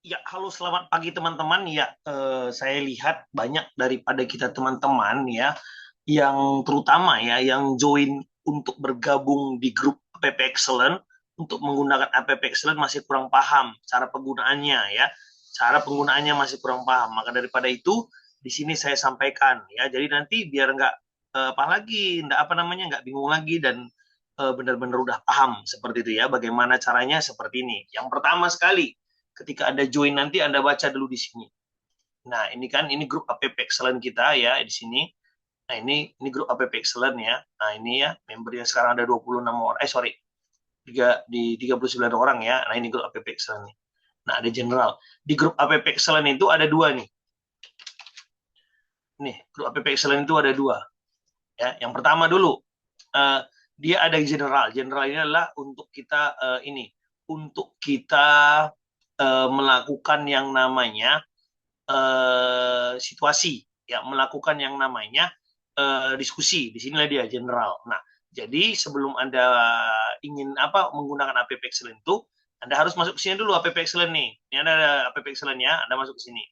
Ya, halo selamat pagi teman-teman. Ya, saya lihat banyak daripada kita teman-teman ya, yang terutama ya, yang join untuk bergabung di grup APP Excellent untuk menggunakan APP Excellent masih kurang paham cara penggunaannya ya, cara penggunaannya masih kurang paham. Maka daripada itu di sini saya sampaikan ya. Jadi nanti biar nggak apa lagi, nggak apa namanya, nggak bingung lagi dan benar-benar udah paham seperti itu ya. Bagaimana caranya seperti ini. Yang pertama sekali ketika Anda join nanti Anda baca dulu di sini. Nah, ini kan ini grup APP Excellent kita ya di sini. Nah, ini grup APP Excellent ya. Nah, ini ya membernya sekarang ada 26 orang. Sorry. 39 orang ya. Nah, ini grup APP Excellent nih. Nah, ada general. Di grup APP Excellent itu ada dua nih. Nih, grup APP Excellent itu ada dua. Ya, yang pertama dulu uh, dia ada general. General ini adalah untuk kita untuk kita melakukan yang namanya situasi, ya melakukan yang namanya diskusi. Di sinilah dia general. Nah, jadi sebelum Anda ingin menggunakan APP Excellent itu, Anda harus masuk ke sini dulu APP Excellent nih. Ini ada APP Excellent ya, Anda masuk ke sini.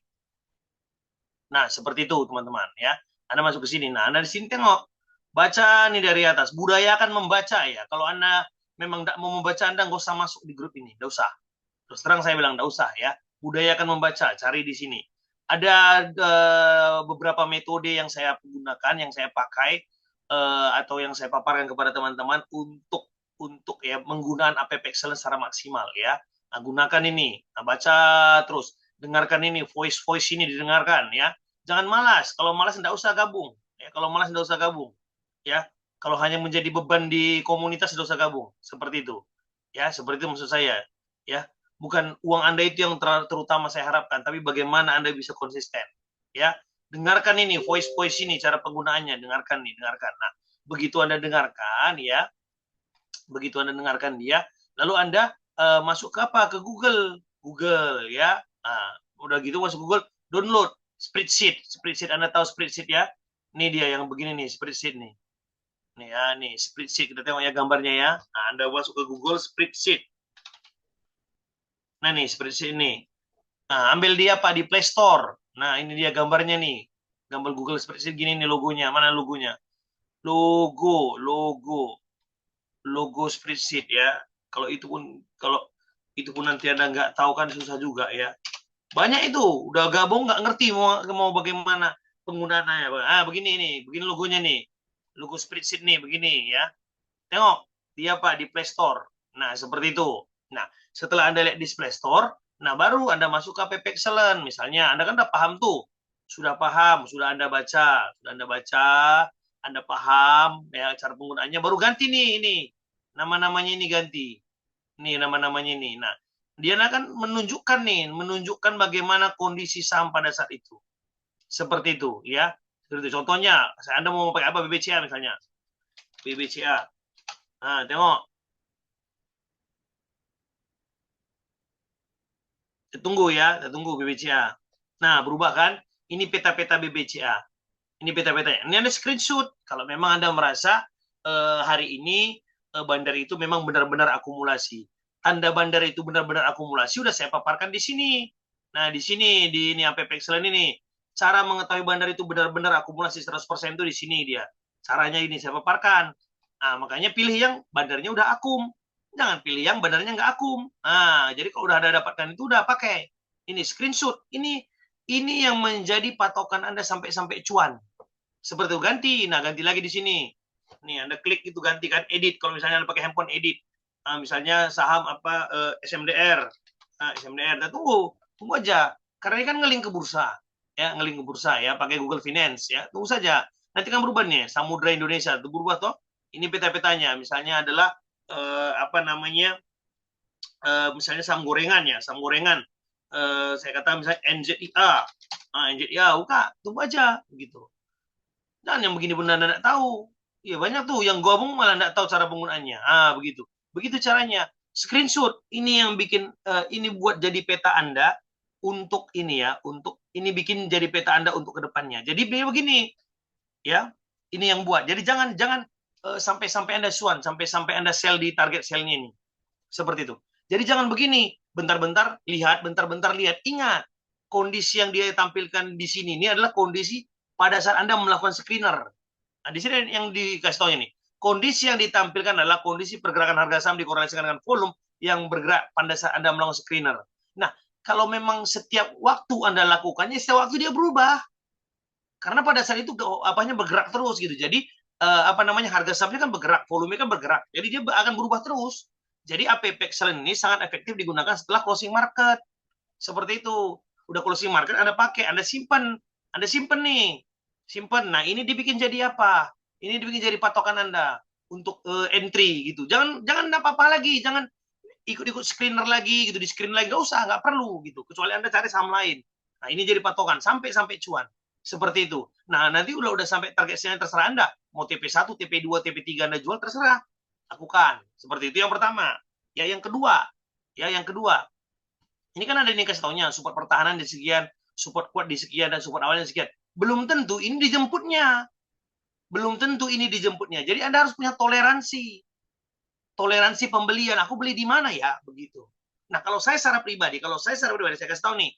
Nah, seperti itu teman-teman ya. Anda masuk ke sini. Nah, Anda di sini tengok. Baca nih dari atas. Budayakan membaca ya. Kalau Anda memang tidak mau membaca, Anda nggak usah masuk di grup ini. Nggak usah. Terus terang saya bilang nggak usah ya. Budayakan membaca. Cari di sini. Ada beberapa metode yang saya gunakan, yang saya pakai, atau yang saya paparkan kepada teman-teman untuk ya menggunakan APP Excellence secara maksimal ya. Nah, gunakan ini. Nah, baca terus. Dengarkan ini, voice ini didengarkan ya. Jangan malas. Kalau malas tidak usah gabung. Ya, kalau malas tidak usah gabung. Ya, kalau hanya menjadi beban di komunitas tidak usah gabung. Seperti itu. Ya, seperti itu maksud saya. Ya, bukan uang Anda itu yang terutama saya harapkan, tapi bagaimana Anda bisa konsisten. Ya, dengarkan ini, voice ini, cara penggunaannya, dengarkan nih, dengarkan. Nah, begitu Anda dengarkan, ya, begitu Anda dengarkan dia, lalu Anda masuk ke apa? Ke Google, ya. Nah, udah gitu masuk Google, download spreadsheet Anda tahu spreadsheet ya? Ini dia yang begini nih, spreadsheet nih. Nih ya, nih spreadsheet kita tengok ya gambarnya ya. Nah, Anda masuk ke Google spreadsheet. Nah, nih spreadsheet ini. Nah, ambil dia apa di Play Store. Nah, ini dia gambarnya nih. Gambar Google spreadsheet gini nih logonya. Mana logonya? Logo, logo spreadsheet ya. Kalau itu pun nanti Anda nggak tahu kan susah juga ya. Banyak itu, udah gabung nggak ngerti mau bagaimana penggunaannya. Begini nih, begini logonya nih. Logo spreadsheet nih, begini ya. Tengok, dia apa di Play Store. Nah, seperti itu. Nah, setelah Anda lihat di Play Store, nah baru Anda masuk ke APP Excellent. Misalnya, Anda kan udah paham tuh. Sudah paham, Anda paham ya cara penggunaannya, baru ganti nih ini. Nama-namanya ini ganti. Nih nama-namanya ini. Nah, dia akan menunjukkan bagaimana kondisi saham pada saat itu. Seperti itu, ya. Seperti itu. Contohnya, Anda mau pakai apa BBCA misalnya. BBCA. Nah, tengok. Kita tunggu BBCA. Nah, berubah kan? Ini peta-peta BBCA. Ini peta-petanya. Ini Anda screenshot. Kalau memang Anda merasa hari ini bandar itu memang benar-benar akumulasi. Tanda bandar itu benar-benar akumulasi, udah saya paparkan di sini. Nah, di sini, di ini APP Excellent ini. Cara mengetahui bandar itu benar-benar akumulasi 100% itu di sini dia. Caranya ini saya paparkan. Nah, makanya pilih yang bandarnya udah akum. Jangan pilih yang bandarnya nggak akum. Nah, jadi kalau udah ada dapatkan itu udah pakai. Ini screenshot. Ini yang menjadi patokan Anda sampai cuan. Seperti itu ganti. Nah, ganti lagi di sini. Nih, Anda klik itu ganti kan edit. Kalau misalnya Anda pakai handphone edit. Nah, misalnya saham apa SMDR. Nah, SMDR. Nah, tunggu aja. Karena ini kan ngeling ke bursa. Ya, ngeling ke bursa ya, pakai Google Finance ya. Tunggu saja. Nanti kan berubah nih, Samudra Indonesia itu berubah toh. Ini peta-petanya. Misalnya adalah apa namanya? Misalnya saham gorengan ya, saham gorengan. Saya kata misalnya NZIA. Nah, NZIA, buka, tunggu aja begitu. Dan yang begini benar tidak tahu. Ya banyak tuh yang gabung malah tidak tahu cara penggunaannya. Begitu. Begitu caranya. Screenshot ini yang bikin ini buat jadi peta Anda untuk ini ya, untuk ini bikin jadi peta Anda untuk kedepannya. Jadi begini ya, ini yang buat. Jadi jangan sampai Anda sampai Anda sell di target sellnya ini. Seperti itu. Jadi jangan begini, bentar-bentar lihat, bentar-bentar lihat. Ingat, kondisi yang dia tampilkan di sini ini adalah kondisi pada saat Anda melakukan screener. Nah, di sini yang dikasih tahu ini. Kondisi yang ditampilkan adalah kondisi pergerakan harga saham dikorelasikan dengan volume yang bergerak pada saat Anda melakukan screener. Nah, kalau memang setiap waktu Anda lakukannya, setiap waktu dia berubah. Karena pada saat itu apanya bergerak terus gitu. Jadi harga sahamnya kan bergerak, volume kan bergerak. Jadi dia akan berubah terus. Jadi APP Excellent ini sangat efektif digunakan setelah closing market. Seperti itu. Udah closing market Anda pakai, Anda simpan. Anda simpan nih. Simpan. Nah, ini dibikin jadi apa? Ini dibikin jadi patokan Anda untuk entry gitu. Jangan apa-apa lagi, jangan ikut-ikut screener lagi gitu, di screen lagi nggak usah, nggak perlu gitu. Kecuali Anda cari saham lain. Nah, ini jadi patokan sampai cuan. Seperti itu. Nah, nanti udah sampai target sale terserah Anda. Mau TP1, TP2, TP3 Anda jual terserah. Lakukan. Seperti itu yang pertama. Ya, yang kedua. Ini kan ada ini kasih taunya, support pertahanan di sekian, support kuat di sekian, dan support awalnya di sekian. Belum tentu ini dijemputnya. Jadi Anda harus punya toleransi. Toleransi pembelian. Aku beli di mana ya? Begitu. Nah, kalau saya secara pribadi, saya kasih tahu nih.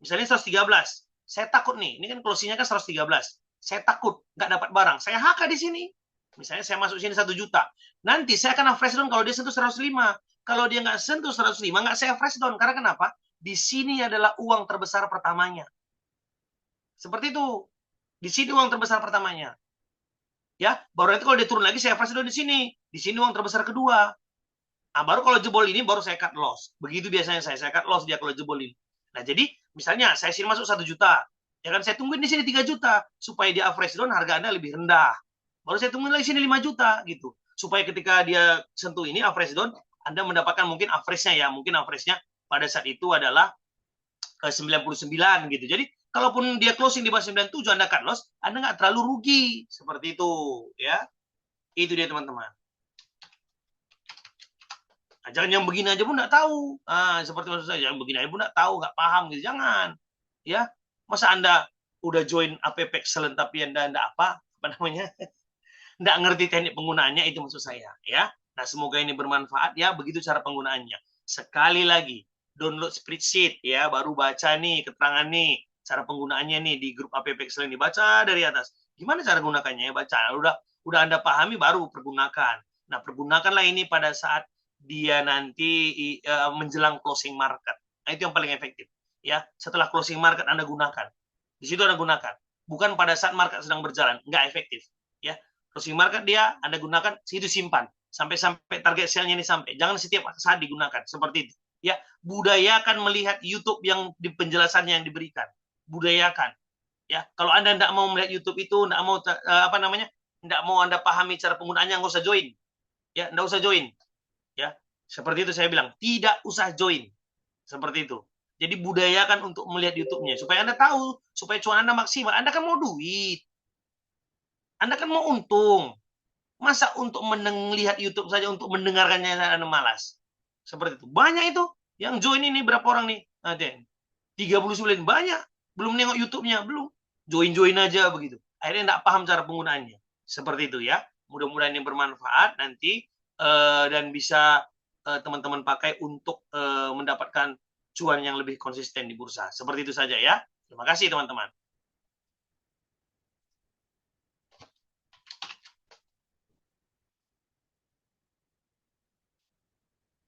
Misalnya 113. Saya takut nih, ini kan closingnya kan 113. Saya takut nggak dapat barang. Saya HK di sini. Misalnya saya masuk sini 1 juta. Nanti saya akan fresh down kalau dia sentuh 105. Kalau dia nggak sentuh 105, nggak saya fresh down. Karena kenapa? Di sini adalah uang terbesar pertamanya. Seperti itu. Di sini uang terbesar pertamanya. Ya, baru nanti kalau dia turun lagi saya fresh down di sini. Di sini uang terbesar kedua. Nah, baru kalau jebol ini baru saya cut loss. Begitu biasanya saya cut loss dia kalau jebol ini. Nah, jadi misalnya saya sini masuk 1 juta. Ya kan saya tungguin di sini 3 juta supaya dia average down harga Anda lebih rendah. Baru saya tungguin lagi sini 5 juta gitu. Supaya ketika dia sentuh ini average down Anda mendapatkan mungkin average-nya ya, mungkin average-nya pada saat itu adalah 99 gitu. Jadi kalaupun dia closing di bawah 97 Anda cut loss, Anda nggak terlalu rugi. Seperti itu ya. Itu dia teman-teman. Nah, jangan yang begini aja pun nggak tahu. Seperti maksud saya, yang begini aja pun nggak tahu, nggak paham gitu. Jangan. Ya, masa Anda udah join APP Excellent tapi Anda apa namanya, nggak ngerti teknik penggunaannya, itu maksud saya. Ya, nah semoga ini bermanfaat ya. Begitu cara penggunaannya. Sekali lagi, download spreadsheet ya, baru baca nih keterangan nih, cara penggunaannya nih di grup APP Excellent, dibaca dari atas. Gimana cara gunakannya ya, baca. Udah Anda pahami baru pergunakan. Nah, pergunakanlah ini pada saat dia nanti menjelang closing market. Nah, itu yang paling efektif. Ya, setelah closing market Anda gunakan. Di situ Anda gunakan. Bukan pada saat market sedang berjalan, nggak efektif. Ya, closing market dia Anda gunakan, situ simpan sampai target sale-nya ini sampai. Jangan setiap saat digunakan seperti itu. Ya, budayakan melihat YouTube yang di penjelasannya yang diberikan. Budayakan. Ya, kalau Anda tidak mau melihat YouTube itu, tidak mau tidak mau Anda pahami cara penggunaannya, nggak usah join. Ya, tidak usah join. Ya, seperti itu saya bilang, tidak usah join. Seperti itu. Jadi budayakan untuk melihat YouTube-nya supaya Anda tahu, supaya cuan Anda maksimal. Anda kan mau duit. Anda kan mau untung. Masa untuk melihat YouTube saja, untuk mendengarkannya Anda malas? Seperti itu. Banyak itu yang join ini, berapa orang nih? Ada 39, banyak. Belum nengok YouTube-nya, belum. Join-join aja begitu. Akhirnya tidak paham cara penggunaannya. Seperti itu ya. Mudah-mudahan ini bermanfaat nanti dan bisa teman-teman pakai untuk mendapatkan cuan yang lebih konsisten di bursa. Seperti itu saja ya. Terima kasih teman-teman.